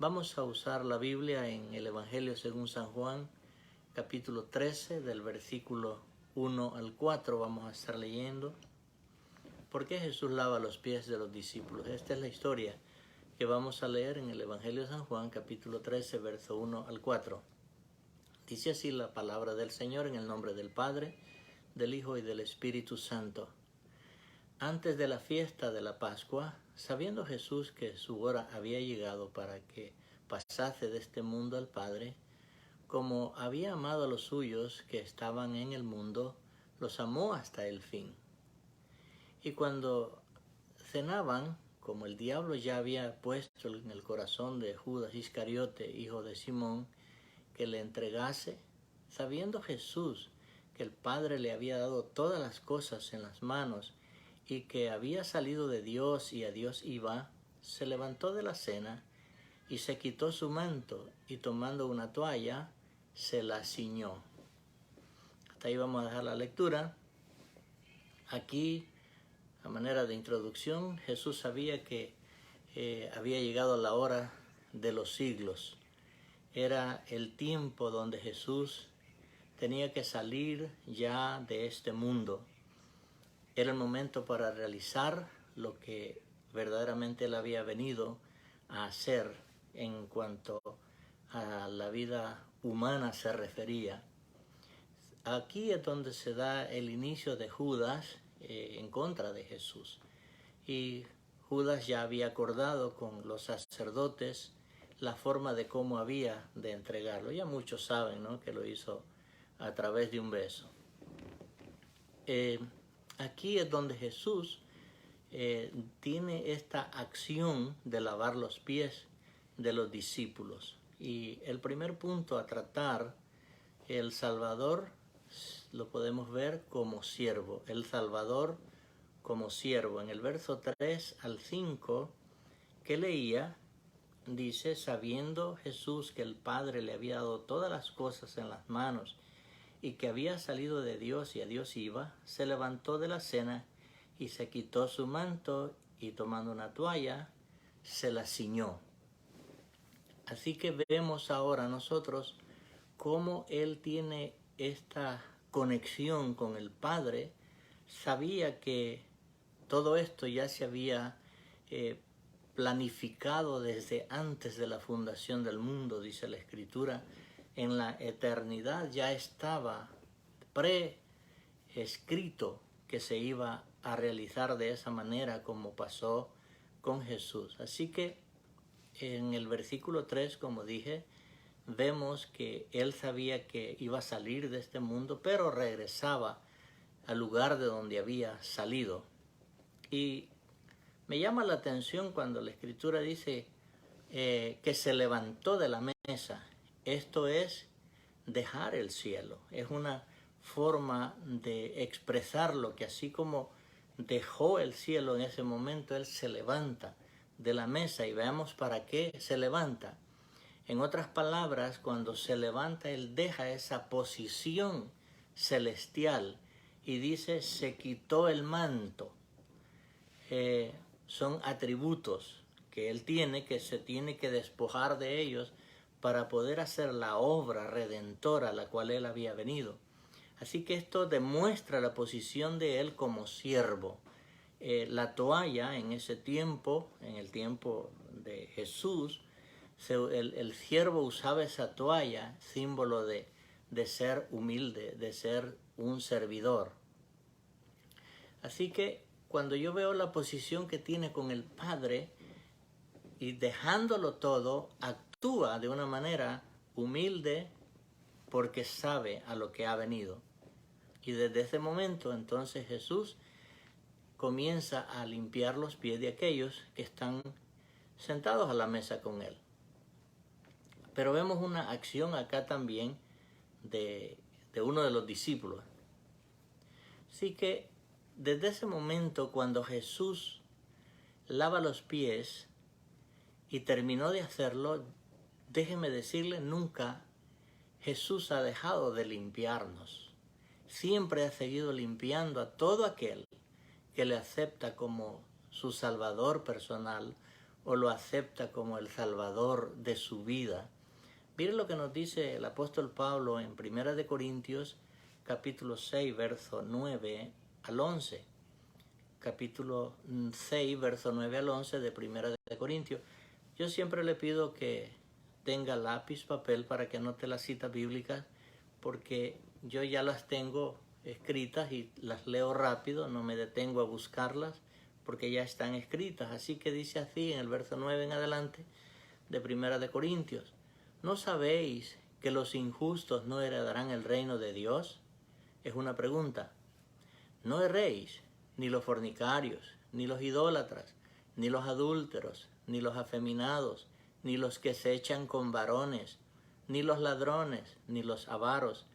Vamos a usar la Biblia en el Evangelio según San Juan, capítulo 13, del versículo 1 al 4. Vamos a estar leyendo. ¿Por qué Jesús lava los pies de los discípulos? Esta es la historia que vamos a leer en el Evangelio de San Juan, capítulo 13, verso 1 al 4. Dice así la palabra del Señor en el nombre del Padre, del Hijo y del Espíritu Santo. Antes de la fiesta de la Pascua, sabiendo Jesús que su hora había llegado para que pasase de este mundo al Padre, como había amado a los suyos que estaban en el mundo, los amó hasta el fin. Y cuando cenaban, como el diablo ya había puesto en el corazón de Judas Iscariote, hijo de Simón, que le entregase, sabiendo Jesús que el Padre le había dado todas las cosas en las manos y que había salido de Dios y a Dios iba, se levantó de la cena y se quitó su manto y tomando una toalla, se la ciñó. Hasta ahí vamos a dejar la lectura. Aquí, a manera de introducción, Jesús sabía que había llegado la hora de los siglos. Era el tiempo donde Jesús tenía que salir ya de este mundo. Era el momento para realizar lo que verdaderamente él había venido a hacer en cuanto a la vida humana se refería. Aquí es donde se da el inicio de Judas en contra de Jesús. Y Judas ya había acordado con los sacerdotes la forma de cómo había de entregarlo. Ya muchos saben, ¿no?, que lo hizo a través de un beso. Aquí es donde Jesús tiene esta acción de lavar los pies de los discípulos. Y el primer punto a tratar, el Salvador lo podemos ver como siervo. El Salvador como siervo. En el verso 3 al 5 que leía, dice, sabiendo Jesús que el Padre le había dado todas las cosas en las manos y que había salido de Dios y a Dios iba, se levantó de la cena y se quitó su manto y tomando una toalla, se la ciñó. Así que vemos ahora nosotros cómo él tiene esta conexión con el Padre. Sabía que todo esto ya se había planificado desde antes de la fundación del mundo, dice la Escritura. En la eternidad ya estaba preescrito que se iba a realizar de esa manera como pasó con Jesús. Así que en el versículo 3, como dije, vemos que él sabía que iba a salir de este mundo, pero regresaba al lugar de donde había salido. Y me llama la atención cuando la Escritura dice que se levantó de la mesa. Esto es dejar el cielo. Es una forma de expresarlo, que así como dejó el cielo en ese momento, él se levanta de la mesa. Y veamos para qué se levanta. En otras palabras, cuando se levanta, él deja esa posición celestial y dice, se quitó el manto. Son atributos que él tiene, que se tiene que despojar de ellos para poder hacer la obra redentora a la cual él había venido. Así que esto demuestra la posición de él como siervo. La toalla en ese tiempo, en el tiempo de Jesús, el siervo usaba esa toalla, símbolo de ser humilde, de ser un servidor. Así que cuando yo veo la posición que tiene con el Padre y dejándolo todo, actúa de una manera humilde porque sabe a lo que ha venido. Y desde ese momento entonces Jesús comienza a limpiar los pies de aquellos que están sentados a la mesa con él. Pero vemos una acción acá también de uno de los discípulos. Así que desde ese momento, cuando Jesús lava los pies y terminó de hacerlo, déjeme decirle, nunca Jesús ha dejado de limpiarnos. Siempre ha seguido limpiando a todo aquel que le acepta como su Salvador personal, o lo acepta como el Salvador de su vida. Miren lo que nos dice el apóstol Pablo en 1 Corintios, capítulo 6, verso 9 al 11. Capítulo 6, verso 9 al 11 de 1 Corintios. Yo siempre le pido que tenga lápiz, papel, para que anote las citas bíblicas, porque yo ya las tengo escritas y las leo rápido, no me detengo a buscarlas, porque ya están escritas. Así que dice así en el verso 9 en adelante de 1 Corintios. ¿No sabéis que los injustos no heredarán el reino de Dios? Es una pregunta. No erréis, ni los fornicarios, ni los idólatras, ni los adúlteros, ni los afeminados, ni los que se echan con varones, ni los ladrones, ni los avaros,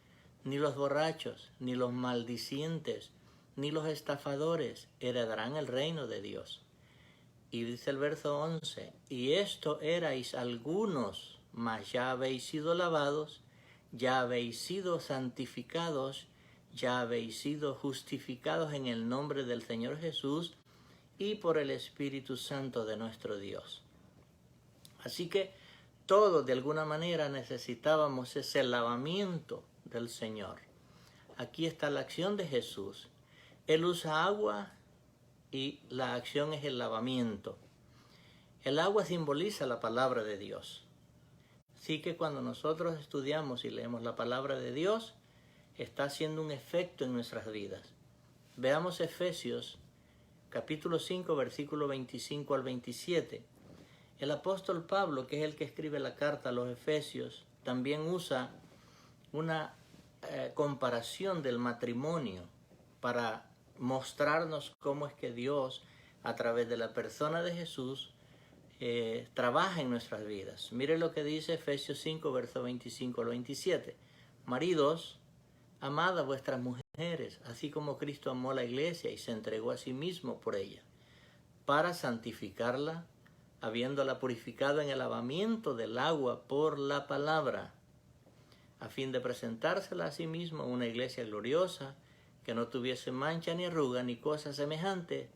ni los borrachos, ni los maldicientes, ni los estafadores heredarán el reino de Dios. Y dice el verso 11, y esto erais algunos, mas ya habéis sido lavados, ya habéis sido santificados, ya habéis sido justificados en el nombre del Señor Jesús y por el Espíritu Santo de nuestro Dios. Así que todos de alguna manera necesitábamos ese lavamiento del Señor. Aquí está la acción de Jesús. Él usa agua y la acción es el lavamiento. El agua simboliza la palabra de Dios. Así que cuando nosotros estudiamos y leemos la palabra de Dios, está haciendo un efecto en nuestras vidas. Veamos Efesios capítulo 5, versículo 25 al 27. El apóstol Pablo, que es el que escribe la carta a los Efesios, también usa una comparación del matrimonio para mostrarnos cómo es que Dios, a través de la persona de Jesús, trabaja en nuestras vidas. Mire lo que dice Efesios 5, verso 25 al 27. Maridos, amad a vuestras mujeres, así como Cristo amó a la iglesia y se entregó a sí mismo por ella, para santificarla, habiéndola purificado en el lavamiento del agua por la palabra, a fin de presentársela a sí mismo una iglesia gloriosa, que no tuviese mancha ni arruga ni cosa semejante,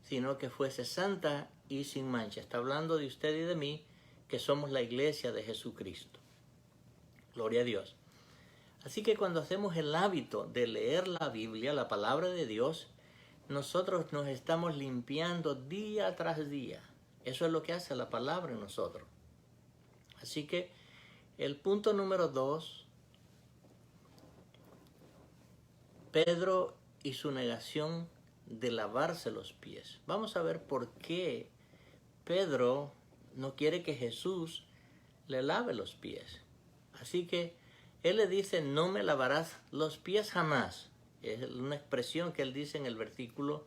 sino que fuese santa y sin mancha. Está hablando de usted y de mí, que somos la iglesia de Jesucristo. Gloria a Dios. Así que cuando hacemos el hábito de leer la Biblia, la palabra de Dios, nosotros nos estamos limpiando día tras día. Eso es lo que hace la palabra en nosotros. Así que el punto número 2, Pedro y su negación de lavarse los pies. Vamos a ver por qué Pedro no quiere que Jesús le lave los pies. Así que él le dice, no me lavarás los pies jamás. Es una expresión que él dice en el versículo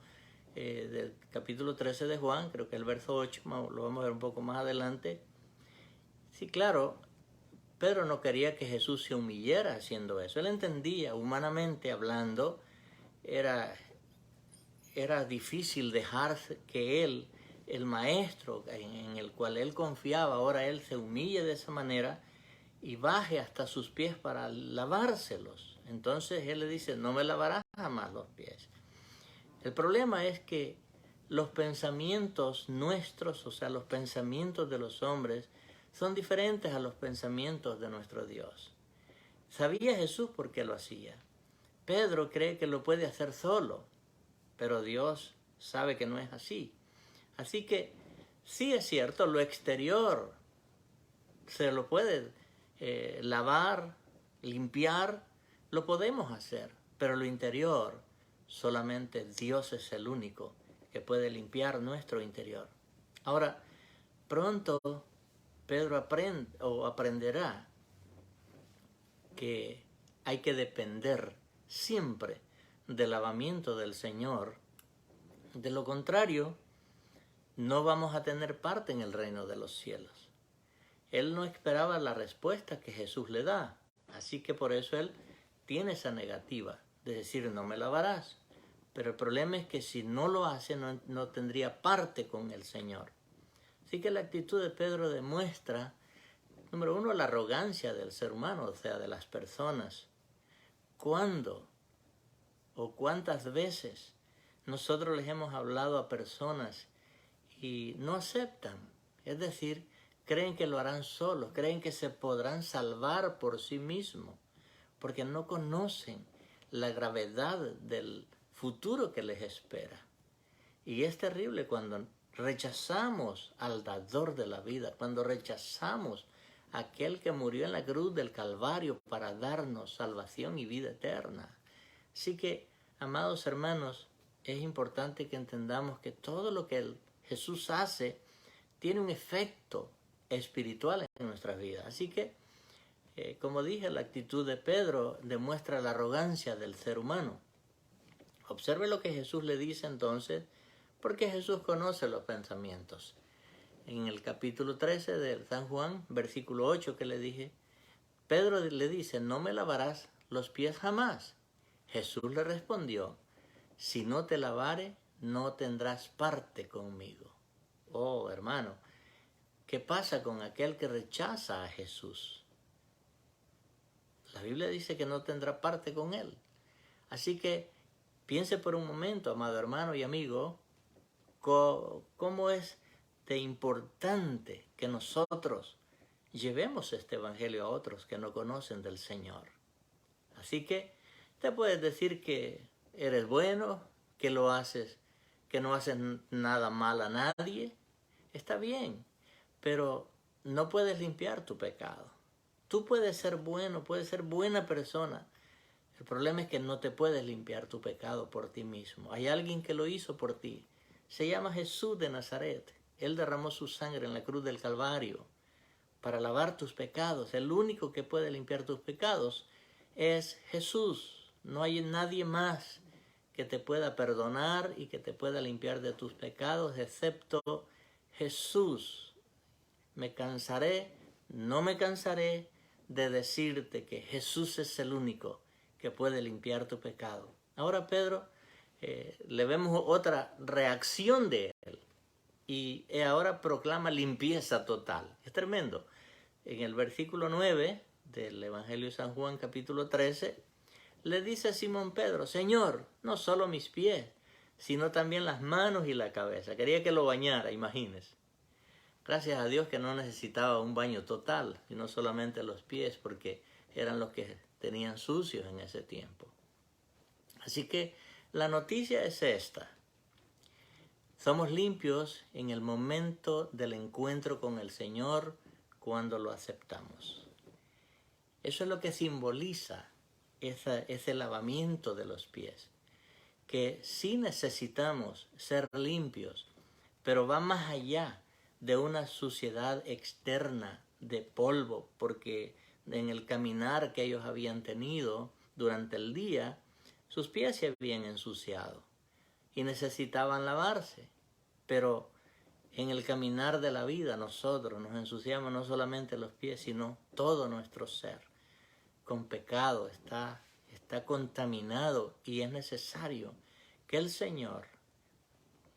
del capítulo 13 de Juan, creo que el verso 8, lo vamos a ver un poco más adelante. Sí, claro, Pedro no quería que Jesús se humillara haciendo eso. Él entendía, humanamente hablando, era difícil dejar que él, el maestro en el cual él confiaba, ahora él se humille de esa manera y baje hasta sus pies para lavárselos. Entonces él le dice, no me lavarás jamás los pies. El problema es que los pensamientos nuestros, o sea, los pensamientos de los hombres, son diferentes a los pensamientos de nuestro Dios. ¿Sabía Jesús por qué lo hacía? Pedro cree que lo puede hacer solo, pero Dios sabe que no es así. Así que sí es cierto, lo exterior se lo puede lavar, limpiar, lo podemos hacer, pero lo interior, solamente Dios es el único que puede limpiar nuestro interior. Ahora, pronto Pedro aprenderá que hay que depender siempre del lavamiento del Señor. De lo contrario, no vamos a tener parte en el reino de los cielos. Él no esperaba la respuesta que Jesús le da, así que por eso él tiene esa negativa de decir no me lavarás. Pero el problema es que si no lo hace no tendría parte con el Señor. Así que la actitud de Pedro demuestra, número uno, la arrogancia del ser humano, o sea, de las personas. ¿Cuándo o cuántas veces nosotros les hemos hablado a personas y no aceptan? Es decir, creen que lo harán solos, creen que se podrán salvar por sí mismos, porque no conocen la gravedad del futuro que les espera. Y es terrible cuando rechazamos al dador de la vida, cuando rechazamos a aquel que murió en la cruz del Calvario para darnos salvación y vida eterna. Así que, amados hermanos, es importante que entendamos que todo lo que Jesús hace tiene un efecto espiritual en nuestras vidas. Así que, como dije, la actitud de Pedro demuestra la arrogancia del ser humano. Observe lo que Jesús le dice entonces, porque Jesús conoce los pensamientos. En el capítulo 13 de San Juan, versículo 8 que le dije, Pedro le dice, no me lavarás los pies jamás. Jesús le respondió, si no te lavare, no tendrás parte conmigo. Oh, hermano, ¿qué pasa con aquel que rechaza a Jesús? La Biblia dice que no tendrá parte con él. Así que piense por un momento, amado hermano y amigo, cómo es de importante que nosotros llevemos este evangelio a otros que no conocen del Señor. Así que te puedes decir que eres bueno, que lo haces, que no haces nada mal a nadie. Está bien, pero no puedes limpiar tu pecado. Tú puedes ser bueno, puedes ser buena persona. El problema es que no te puedes limpiar tu pecado por ti mismo. Hay alguien que lo hizo por ti. Se llama Jesús de Nazaret. Él derramó su sangre en la cruz del Calvario para lavar tus pecados. El único que puede limpiar tus pecados es Jesús. No hay nadie más que te pueda perdonar y que te pueda limpiar de tus pecados excepto Jesús. No me cansaré de decirte que Jesús es el único que puede limpiar tu pecado. Ahora Pedro, le vemos otra reacción de él y ahora proclama limpieza total. Es tremendo. En el versículo 9 del Evangelio de San Juan, capítulo 13, le dice a Simón Pedro, Señor, no solo mis pies, sino también las manos y la cabeza. Quería que lo bañara, imagínese. Gracias a Dios que no necesitaba un baño total, sino solamente los pies, porque eran los que tenían sucios en ese tiempo. Así que la noticia es esta. Somos limpios en el momento del encuentro con el Señor cuando lo aceptamos. Eso es lo que simboliza ese lavamiento de los pies. Que sí necesitamos ser limpios, pero va más allá de una suciedad externa de polvo, porque en el caminar que ellos habían tenido durante el día, sus pies se habían ensuciado y necesitaban lavarse. Pero en el caminar de la vida nosotros nos ensuciamos no solamente los pies, sino todo nuestro ser. Con pecado está contaminado y es necesario que el Señor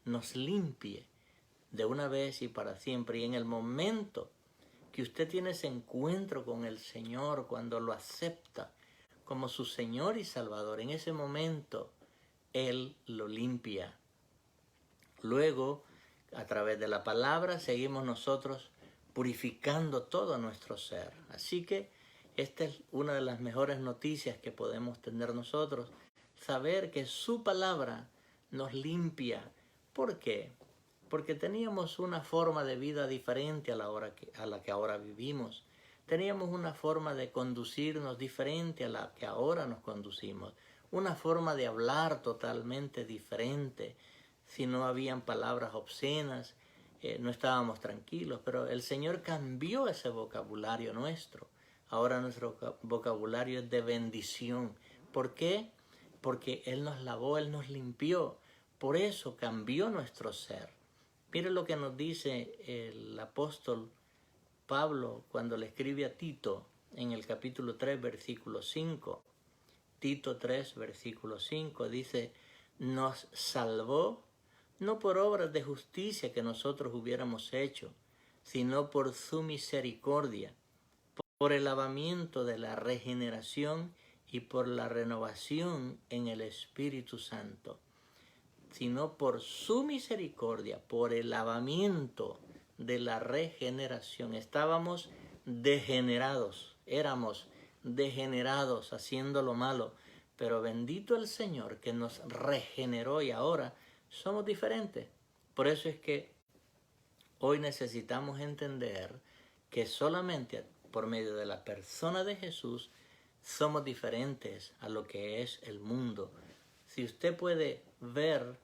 nos limpie de una vez y para siempre. Y en el momento que usted tiene ese encuentro con el Señor, cuando lo acepta como su Señor y Salvador, en ese momento Él lo limpia. Luego, a través de la palabra, seguimos nosotros purificando todo nuestro ser. Así que esta es una de las mejores noticias que podemos tener nosotros, saber que su palabra nos limpia. ¿Por qué? Porque teníamos una forma de vida diferente a la que ahora vivimos. Teníamos una forma de conducirnos diferente a la que ahora nos conducimos. Una forma de hablar totalmente diferente. Si no habían palabras obscenas, no estábamos tranquilos. Pero el Señor cambió ese vocabulario nuestro. Ahora nuestro vocabulario es de bendición. ¿Por qué? Porque Él nos lavó, Él nos limpió. Por eso cambió nuestro ser. Mire lo que nos dice el apóstol Pablo cuando le escribe a Tito en el capítulo 3, versículo 5. Tito 3, versículo 5 dice, nos salvó no por obras de justicia que nosotros hubiéramos hecho, sino por su misericordia, por el lavamiento de la regeneración y por la renovación en el Espíritu Santo, sino por su misericordia, por el lavamiento de la regeneración. Estábamos degenerados, éramos degenerados haciendo lo malo, pero bendito el Señor que nos regeneró y ahora somos diferentes. Por eso es que hoy necesitamos entender que solamente por medio de la persona de Jesús somos diferentes a lo que es el mundo. Si usted puede ver,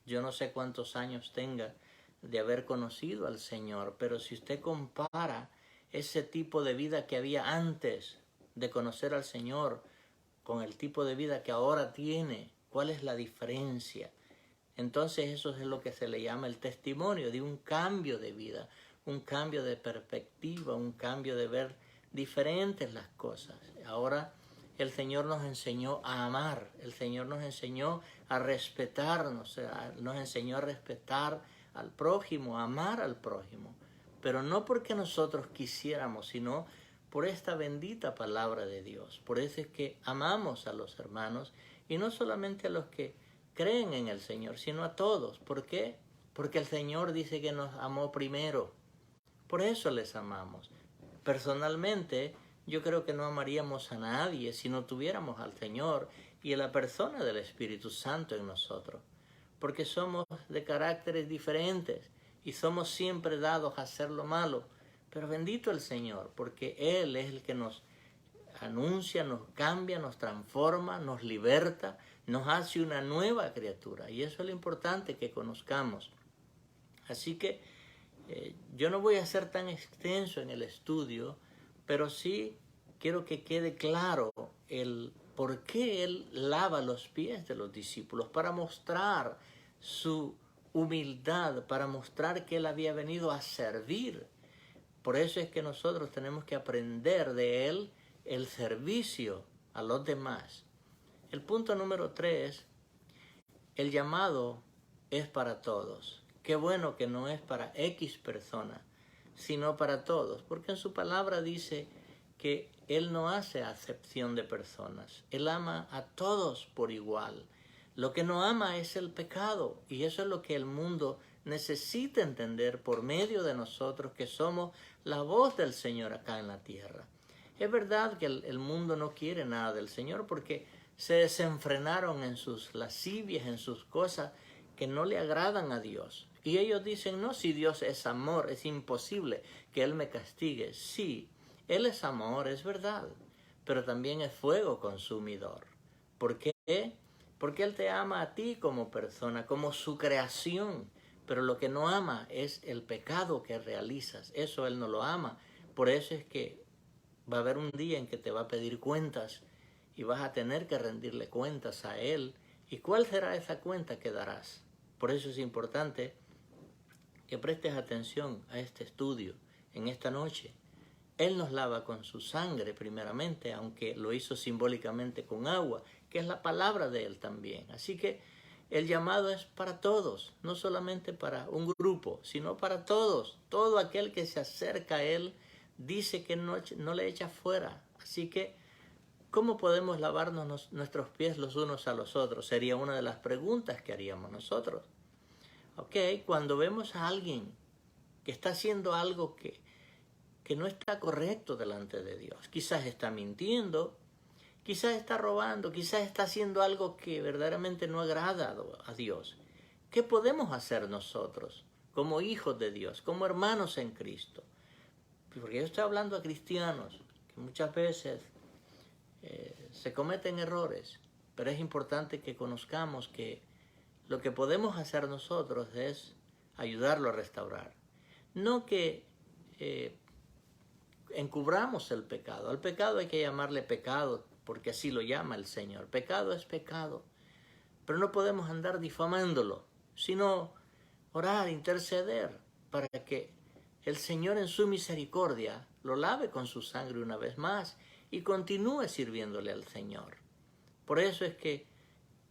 yo no sé cuántos años tenga de haber conocido al Señor, pero si usted compara ese tipo de vida que había antes de conocer al Señor con el tipo de vida que ahora tiene, ¿cuál es la diferencia? Entonces eso es lo que se le llama el testimonio de un cambio de vida, un cambio de perspectiva, un cambio de ver diferentes las cosas. Ahora el Señor nos enseñó a amar, el Señor nos enseñó a respetarnos, nos enseñó a respetar al prójimo, a amar al prójimo, pero no porque nosotros quisiéramos, sino por esta bendita palabra de Dios. Por eso es que amamos a los hermanos y no solamente a los que creen en el Señor, sino a todos. ¿Por qué? Porque el Señor dice que nos amó primero. Por eso les amamos. Personalmente, yo creo que no amaríamos a nadie si no tuviéramos al Señor y a la persona del Espíritu Santo en nosotros. Porque somos de caracteres diferentes y somos siempre dados a hacer lo malo. Pero bendito el Señor, porque Él es el que nos anuncia, nos cambia, nos transforma, nos liberta, nos hace una nueva criatura. Y eso es lo importante que conozcamos. Así que yo no voy a ser tan extenso en el estudio, pero sí quiero que quede claro el por qué Él lava los pies de los discípulos, para mostrar su humildad, para mostrar que Él había venido a servir. Por eso es que nosotros tenemos que aprender de Él el servicio a los demás. El punto número 3, el llamado es para todos. Qué bueno que no es para X persona, sino para todos, porque en su palabra dice que Él no hace acepción de personas. Él ama a todos por igual. Lo que no ama es el pecado, y eso es lo que el mundo necesita entender por medio de nosotros, que somos la voz del Señor acá en la tierra. Es verdad que el mundo no quiere nada del Señor porque se desenfrenaron en sus lascivias, en sus cosas que no le agradan a Dios. Y ellos dicen, no, si Dios es amor, es imposible que Él me castigue. Sí, Él es amor, es verdad, pero también es fuego consumidor. ¿Por qué? Porque Él te ama a ti como persona, como su creación. Pero lo que no ama es el pecado que realizas. Eso Él no lo ama. Por eso es que va a haber un día en que te va a pedir cuentas y vas a tener que rendirle cuentas a Él. ¿Y cuál será esa cuenta que darás? Por eso es importante que prestes atención a este estudio en esta noche. Él nos lava con su sangre primeramente, aunque lo hizo simbólicamente con agua, que es la palabra de Él también. Así que el llamado es para todos, no solamente para un grupo, sino para todos. Todo aquel que se acerca a Él dice que no le echa fuera. Así que, ¿cómo podemos lavarnos nuestros pies los unos a los otros? Sería una de las preguntas que haríamos nosotros. Cuando vemos a alguien que está haciendo algo que no está correcto delante de Dios, quizás está mintiendo, quizás está robando, quizás está haciendo algo que verdaderamente no agrada a Dios. ¿Qué podemos hacer nosotros como hijos de Dios, como hermanos en Cristo? Porque yo estoy hablando a cristianos que muchas veces se cometen errores, pero es importante que conozcamos que lo que podemos hacer nosotros es ayudarlo a restaurar. No que encubramos el pecado. Al pecado hay que llamarle pecado, porque así lo llama el Señor. Pecado es pecado. Pero no podemos andar difamándolo, sino orar, interceder, para que el Señor en su misericordia lo lave con su sangre una vez más y continúe sirviéndole al Señor. Por eso es que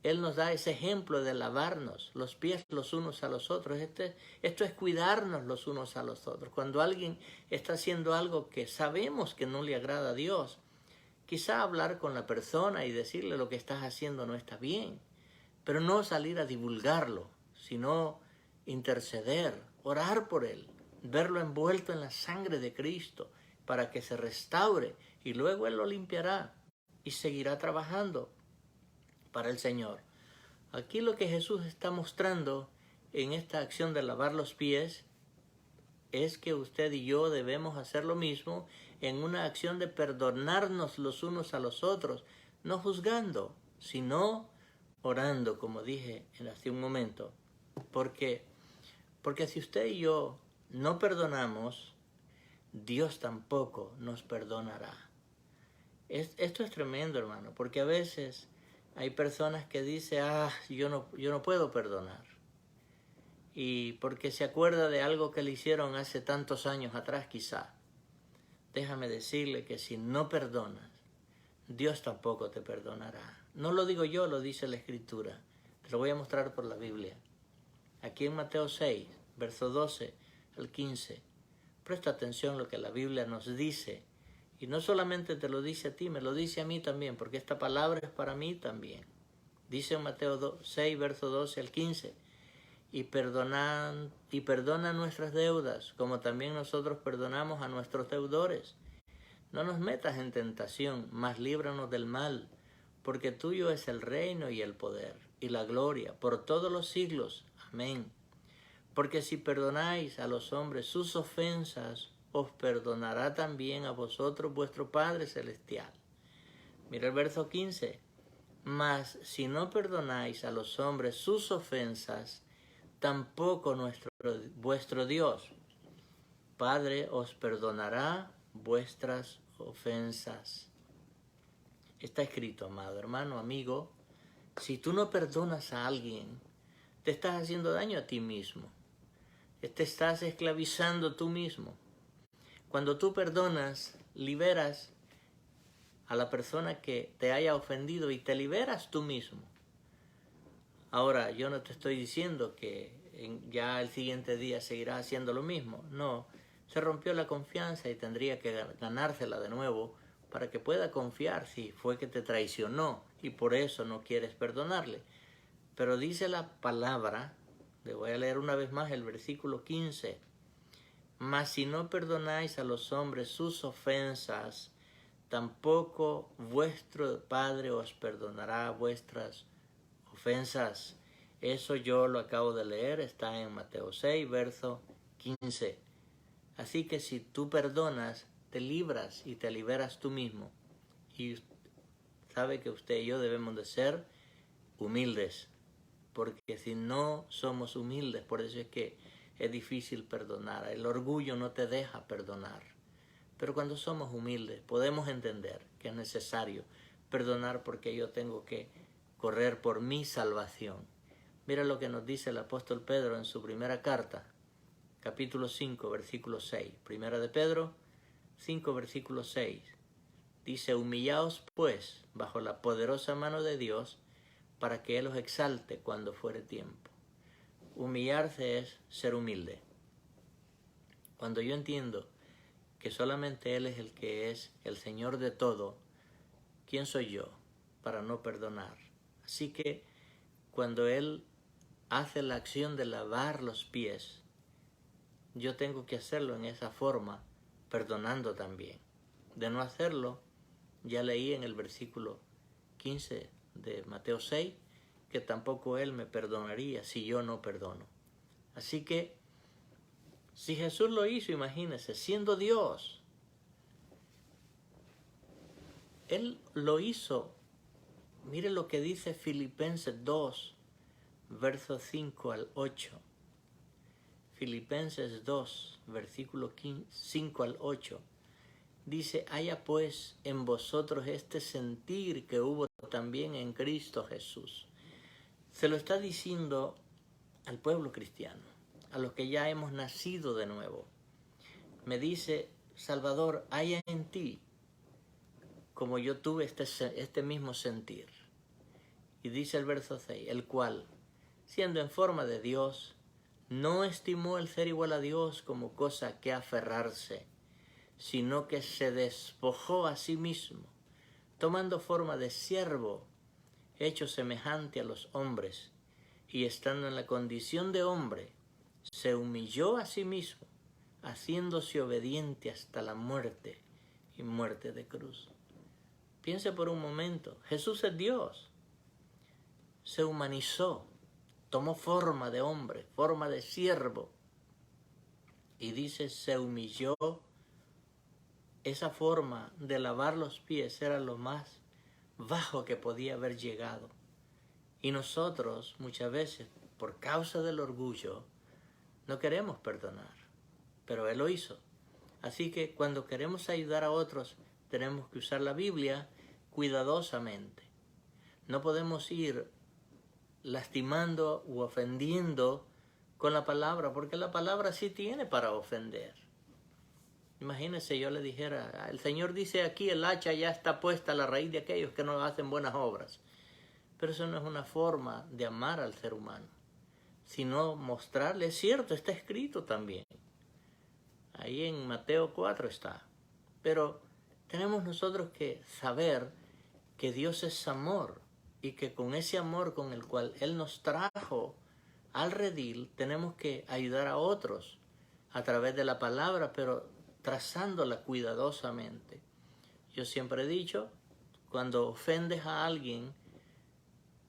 Él nos da ese ejemplo de lavarnos los pies los unos a los otros. Esto es cuidarnos los unos a los otros. Cuando alguien está haciendo algo que sabemos que no le agrada a Dios, quizá hablar con la persona y decirle lo que estás haciendo no está bien, pero no salir a divulgarlo, sino interceder, orar por él, verlo envuelto en la sangre de Cristo para que se restaure y luego Él lo limpiará y seguirá trabajando para el Señor. Aquí lo que Jesús está mostrando en esta acción de lavar los pies es que usted y yo debemos hacer lo mismo en una acción de perdonarnos los unos a los otros, no juzgando, sino orando, como dije hace un momento. Porque si usted y yo no perdonamos, Dios tampoco nos perdonará. Esto es tremendo, hermano, porque a veces hay personas que dicen, yo no puedo perdonar. Y porque se acuerda de algo que le hicieron hace tantos años atrás quizá. Déjame decirle que si no perdonas, Dios tampoco te perdonará. No lo digo yo, lo dice la Escritura. Te lo voy a mostrar por la Biblia. Aquí en Mateo 6, verso 12 al 15. Presta atención a lo que la Biblia nos dice. Y no solamente te lo dice a ti, me lo dice a mí también, porque esta palabra es para mí también. Dice en Mateo 6, verso 12 al 15. Y perdona nuestras deudas, como también nosotros perdonamos a nuestros deudores. No nos metas en tentación, mas líbranos del mal, porque tuyo es el reino y el poder y la gloria por todos los siglos. Amén. Porque si perdonáis a los hombres sus ofensas, os perdonará también a vosotros vuestro Padre Celestial. Mira el verso 15. Mas si no perdonáis a los hombres sus ofensas, tampoco vuestro Dios, Padre, os perdonará vuestras ofensas. Está escrito, amado hermano, amigo, si tú no perdonas a alguien, te estás haciendo daño a ti mismo. Te estás esclavizando tú mismo. Cuando tú perdonas, liberas a la persona que te haya ofendido y te liberas tú mismo. Ahora, yo no te estoy diciendo que ya el siguiente día seguirás haciendo lo mismo. No, se rompió la confianza y tendría que ganársela de nuevo para que pueda confiar si fue que te traicionó y por eso no quieres perdonarle. Pero dice la palabra, le voy a leer una vez más el versículo 15. Mas si no perdonáis a los hombres sus ofensas, tampoco vuestro Padre os perdonará vuestras ofensas. Eso yo lo acabo de leer, está en Mateo 6, verso 15. Así que si tú perdonas, te libras y te liberas tú mismo. Y sabe que usted y yo debemos de ser humildes, porque si no somos humildes, por eso es que es difícil perdonar. El orgullo no te deja perdonar. Pero cuando somos humildes, podemos entender que es necesario perdonar porque yo tengo que correr por mi salvación. Mira lo que nos dice el apóstol Pedro en su primera carta, capítulo 5, versículo 6. Primera de Pedro 5, versículo 6. Dice, humillaos pues bajo la poderosa mano de Dios para que Él os exalte cuando fuere tiempo. Humillarse es ser humilde. Cuando yo entiendo que solamente Él es el que es el Señor de todo, ¿quién soy yo para no perdonar? Así que cuando Él hace la acción de lavar los pies, yo tengo que hacerlo en esa forma, perdonando también. De no hacerlo, ya leí en el versículo 15 de Mateo 6, que tampoco Él me perdonaría si yo no perdono. Así que, si Jesús lo hizo, imagínese, siendo Dios, Él lo hizo. Mire lo que dice Filipenses 2, versos 5 al 8. Filipenses 2, versículo 5 al 8. Dice, haya pues en vosotros este sentir que hubo también en Cristo Jesús. Se lo está diciendo al pueblo cristiano, a los que ya hemos nacido de nuevo. Me dice, Salvador, haya en ti como yo tuve este mismo sentir. Y dice el verso 6, el cual, siendo en forma de Dios, no estimó el ser igual a Dios como cosa que aferrarse, sino que se despojó a sí mismo, tomando forma de siervo, hecho semejante a los hombres, y estando en la condición de hombre, se humilló a sí mismo, haciéndose obediente hasta la muerte y muerte de cruz. Piense por un momento, Jesús es Dios, se humanizó, tomó forma de hombre, forma de siervo, y dice, se humilló. Esa forma de lavar los pies era lo más bajo que podía haber llegado. Y nosotros muchas veces, por causa del orgullo, no queremos perdonar, pero Él lo hizo. Así que cuando queremos ayudar a otros, tenemos que usar la Biblia cuidadosamente. No podemos ir lastimando u ofendiendo con la palabra, porque la palabra sí tiene para ofender. Imagínense, yo le dijera, el Señor dice aquí, el hacha ya está puesta a la raíz de aquellos que no hacen buenas obras. Pero eso no es una forma de amar al ser humano, sino mostrarle, es cierto, está escrito también. Ahí en Mateo 4 está. Pero tenemos nosotros que saber que Dios es amor y que con ese amor con el cual Él nos trajo al redil, tenemos que ayudar a otros a través de la palabra, pero trazándola cuidadosamente. Yo siempre he dicho, cuando ofendes a alguien,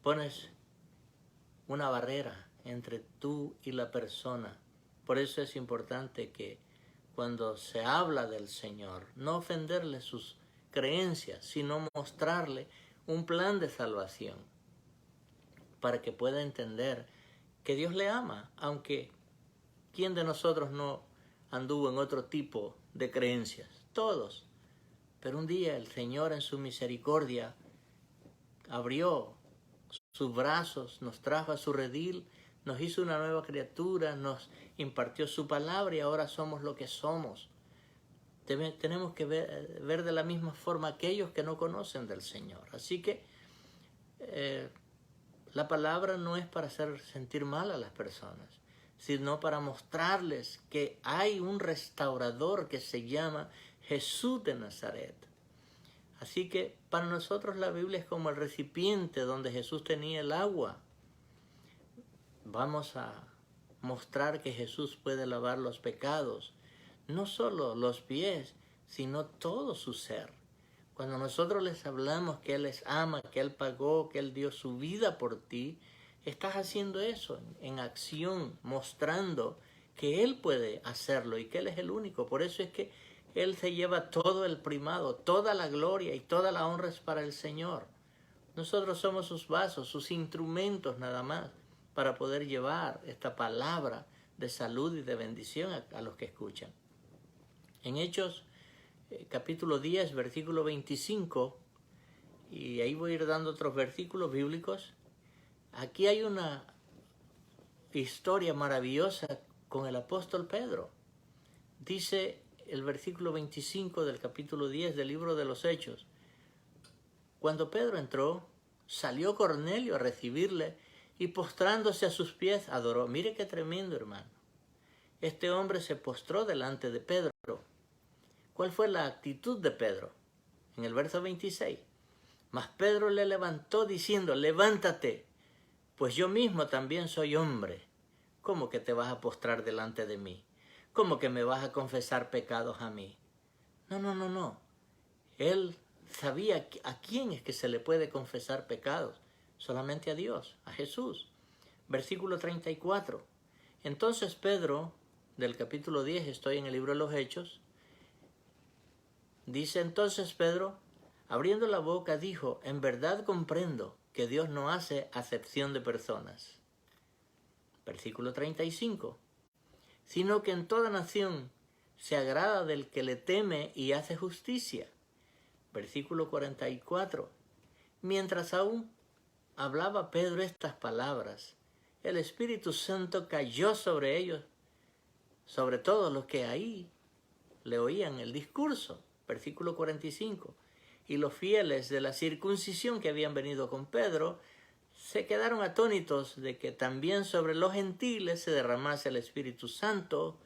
pones una barrera entre tú y la persona. Por eso es importante que cuando se habla del Señor, no ofenderle sus creencias, sino mostrarle un plan de salvación para que pueda entender que Dios le ama, aunque ¿quién de nosotros no anduvo en otro tipo de creencias? Todos. Pero un día el Señor en su misericordia abrió sus brazos, nos trajo a su redil, nos hizo una nueva criatura, nos impartió su palabra y ahora somos lo que somos. Tenemos que ver de la misma forma aquellos que no conocen del Señor. Así que la palabra no es para hacer sentir mal a las personas, sino para mostrarles que hay un restaurador que se llama Jesús de Nazaret. Así que para nosotros la Biblia es como el recipiente donde Jesús tenía el agua. Vamos a mostrar que Jesús puede lavar los pecados, no solo los pies, sino todo su ser. Cuando nosotros les hablamos que Él les ama, que Él pagó, que Él dio su vida por ti, estás haciendo eso en acción, mostrando que Él puede hacerlo y que Él es el único. Por eso es que Él se lleva todo el primado, toda la gloria y toda la honra es para el Señor. Nosotros somos sus vasos, sus instrumentos nada más, para poder llevar esta palabra de salud y de bendición a los que escuchan. En Hechos capítulo 10, versículo 25, y ahí voy a ir dando otros versículos bíblicos. Aquí hay una historia maravillosa con el apóstol Pedro. Dice el versículo 25 del capítulo 10 del libro de los Hechos: cuando Pedro entró, salió Cornelio a recibirle y postrándose a sus pies adoró. Mire qué tremendo, hermano. Este hombre se postró delante de Pedro. ¿Cuál fue la actitud de Pedro? En el verso 26. Mas Pedro le levantó diciendo: levántate, pues yo mismo también soy hombre. ¿Cómo que te vas a postrar delante de mí? ¿Cómo que me vas a confesar pecados a mí? No. Él sabía a quién es que se le puede confesar pecados. Solamente a Dios, a Jesús. Versículo 34. Entonces Pedro, del capítulo 10, estoy en el libro de los Hechos, dice entonces Pedro, abriendo la boca, dijo: en verdad comprendo que Dios no hace acepción de personas. Versículo 35. Sino que en toda nación se agrada del que le teme y hace justicia. Versículo 44. Mientras aún hablaba Pedro estas palabras, el Espíritu Santo cayó sobre ellos, sobre todos los que ahí le oían el discurso. Versículo 45. Y los fieles de la circuncisión que habían venido con Pedro se quedaron atónitos de que también sobre los gentiles se derramase el Espíritu Santo,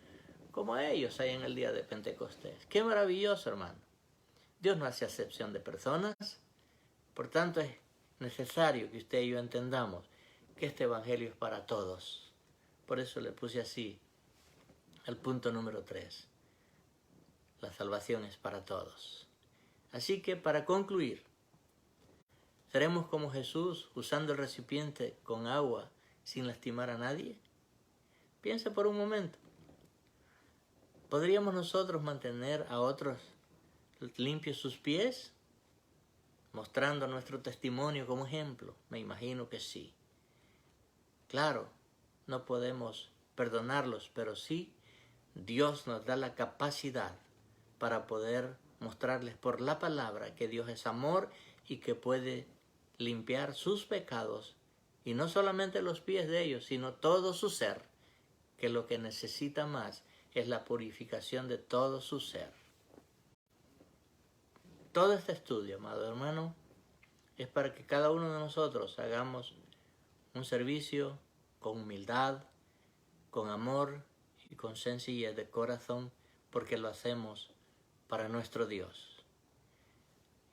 como ellos hay en el día de Pentecostés. ¡Qué maravilloso, hermano! Dios no hace acepción de personas. Por tanto, es necesario que usted y yo entendamos que este evangelio es para todos. Por eso le puse así el punto número 3. La salvación es para todos. Así que para concluir, ¿seremos como Jesús usando el recipiente con agua sin lastimar a nadie? Piensa por un momento. ¿Podríamos nosotros mantener a otros limpios sus pies? Mostrando nuestro testimonio como ejemplo. Me imagino que sí. Claro, no podemos perdonarlos, pero sí Dios nos da la capacidad para poder mostrarles por la palabra que Dios es amor y que puede limpiar sus pecados, y no solamente los pies de ellos, sino todo su ser, que lo que necesita más es la purificación de todo su ser. Todo este estudio, amado hermano, es para que cada uno de nosotros hagamos un servicio con humildad, con amor y con sencillez de corazón, porque lo hacemos para nuestro Dios.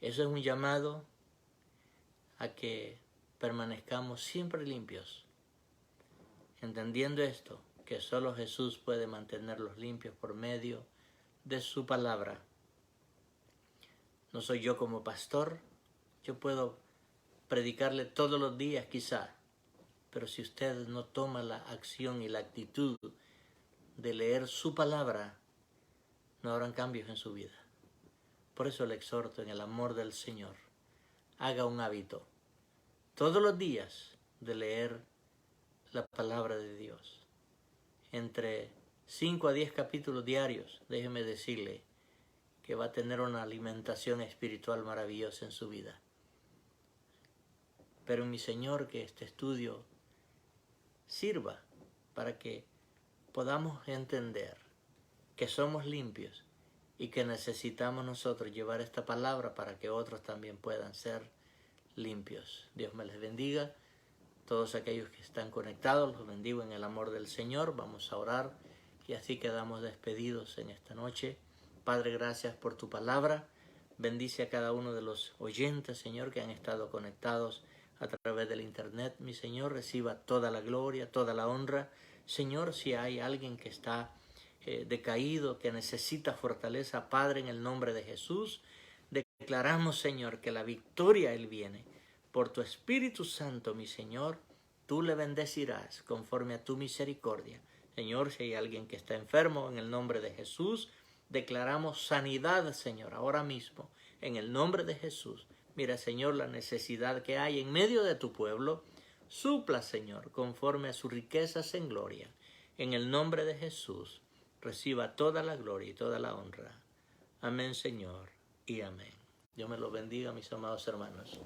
Eso es un llamado a que permanezcamos siempre limpios, entendiendo esto, que solo Jesús puede mantenerlos limpios por medio de su palabra. No soy yo como pastor, yo puedo predicarle todos los días quizá, pero si usted no toma la acción y la actitud de leer su palabra, no habrán cambios en su vida. Por eso le exhorto en el amor del Señor, haga un hábito todos los días de leer la palabra de Dios. Entre 5 a 10 capítulos diarios, déjeme decirle que va a tener una alimentación espiritual maravillosa en su vida. Pero mi Señor, que este estudio sirva para que podamos entender que somos limpios y que necesitamos nosotros llevar esta palabra para que otros también puedan ser limpios. Dios me les bendiga. Todos aquellos que están conectados, los bendigo en el amor del Señor. Vamos a orar y así quedamos despedidos en esta noche. Padre, gracias por tu palabra. Bendice a cada uno de los oyentes, Señor, que han estado conectados a través del internet. Mi Señor, reciba toda la gloria, toda la honra. Señor, si hay alguien que está decaído, que necesita fortaleza, Padre, en el nombre de Jesús, declaramos, Señor, que la victoria Él viene. Por tu Espíritu Santo, mi Señor, tú le bendecirás conforme a tu misericordia. Señor, si hay alguien que está enfermo, en el nombre de Jesús, declaramos sanidad, Señor, ahora mismo, en el nombre de Jesús. Mira, Señor, la necesidad que hay en medio de tu pueblo, supla, Señor, conforme a sus riquezas en gloria. En el nombre de Jesús, reciba toda la gloria y toda la honra. Amén, Señor, y amén. Dios me lo bendiga, mis amados hermanos.